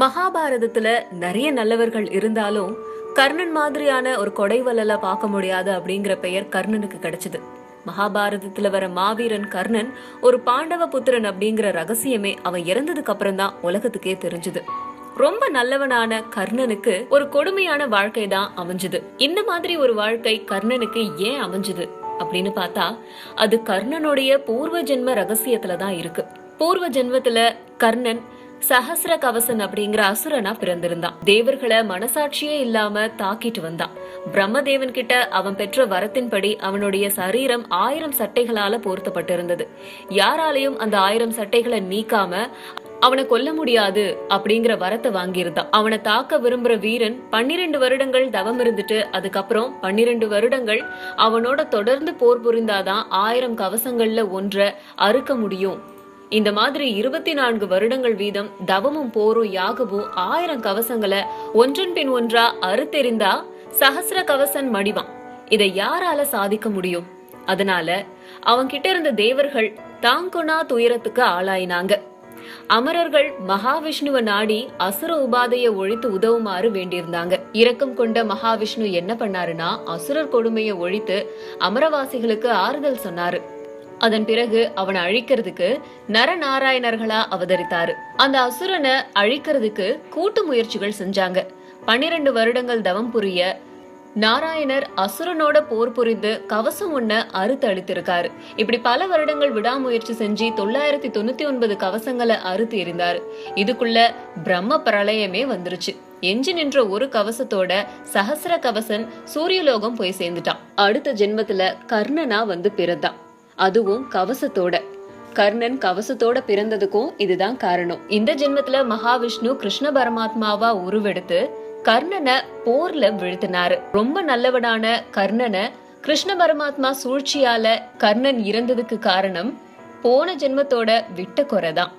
மகாபாரதத்துல நிறைய நல்லவர்கள் இருந்தாலும் கர்ணன் மாதிரியான ஒரு கொடைவல்லல பார்க்க முடியாது அப்படிங்கிற பெயர் கர்ணனுக்கு கிடைச்சது. மகாபாரதத்துல வர மாவீரன் கர்ணன் ஒரு பாண்டவ புத்திரன் அப்படிங்கிற ரகசியமே அவன் இறந்ததுக்கு அப்புறம் தான் உலகத்துக்கே தெரிஞ்சது. ரொம்ப நல்லவனான கர்ணனுக்கு ஒரு கொடுமையான வாழ்க்கை தான் அமைஞ்சது. இந்த மாதிரி ஒரு வாழ்க்கை கர்ணனுக்கு ஏன் அமைஞ்சது அப்படின்னு பார்த்தா அது கர்ணனுடைய பூர்வ ஜென்ம ரகசியத்துலதான் இருக்கு. பூர்வ ஜென்மத்துல கர்ணன் சஹஸ்ர கவசன் அப்படிங்கிற அசுரனா பிறந்திருந்தான். தேவர்களை மனசாட்சியே இல்லாம தாக்கிட்டு வந்தான். பிரம்மதேவன் கிட்ட அவன் பெற்ற வரத்தின்படி அவனுடைய சரீரம் 1000 சட்டைகளால போர்த்தப்பட்டிருந்தது. யாராலையும் அந்த 1000 சட்டைகளை நீக்காம அவனை கொல்ல முடியாது அப்படிங்கிற வரத்தை வாங்கியிருந்தான். அவனை தாக்க விரும்புற வீரன் 12 வருடங்கள் தவம் இருந்துட்டு அதுக்கப்புறம் 12 வருடங்கள் அவனோட தொடர்ந்து போர் புரிந்தாதான் 1000 கவசங்கள்ல ஒன்றை அறுக்க முடியும். இந்த மாதிரி 24 வருடங்கள் வீதம் தவமும் போரும் யாகவும் 1000 கவசங்களை ஒன்றன் பின் ஒன்றா அறுத்தெறிந்தா சஹஸ்ர கவசன் மடிவான். இதை யாரால சாதிக்க முடியும்? அதனால அவன்கிட்ட இருந்த தேவர்கள் தாங்கொணா துயரத்துக்கு ஆளாயினாங்க. அமரர்கள் மகாவிஷ்ணுவ நாடி அசுர உபாதையை ஒழித்து உதவுமாறு வேண்டியிருந்தாங்க. இரக்கம் கொண்ட மகாவிஷ்ணு என்ன பண்ணாருன்னா அசுரர் கொடுமையை ஒழித்து அமரவாசிகளுக்கு ஆறுதல் சொன்னாரு. அதன் பிறகு அவனை அழிக்கிறதுக்கு நரநாராயணர்களா அவதரித்தாரு. அந்த அசுரனை அழிக்கிறதுக்கு கூட்டு முயற்சிகள் செஞ்சாங்க. 12 வருடங்கள் தவம் புரிய நாராயணர் அசுரனோட போர் புரிந்து கவசம் ஒன்ன அறுத்து அழித்திருக்காரு. இப்படி பல வருடங்கள் விடாமுயற்சி செஞ்சு 999 கவசங்களை அறுத்து எறிந்தாரு. இதுக்குள்ள பிரம்ம பிரளயமே வந்துருச்சு. எஞ்சி நின்ற ஒரு கவசத்தோட சஹஸ்ர கவசன் சூரியலோகம் போய் சேர்ந்துட்டான். அடுத்த ஜென்மத்துல கர்ணனா வந்து பிறந்தான். அதுவும் கவசத்தோட. கர்ணன் கவசத்தோட பிறந்ததுக்கும் இதுதான் காரணம். இந்த ஜென்மத்துல மகாவிஷ்ணு கிருஷ்ண பரமாத்மாவா உருவெடுத்து கர்ணனை போர்ல வீழ்த்தினாரு. ரொம்ப நல்லவனான கர்ணனை கிருஷ்ண பரமாத்மா சூழ்ச்சியால கர்ணன் இறந்ததுக்கு காரணம் போன ஜென்மத்தோட விட்ட குறைதான்.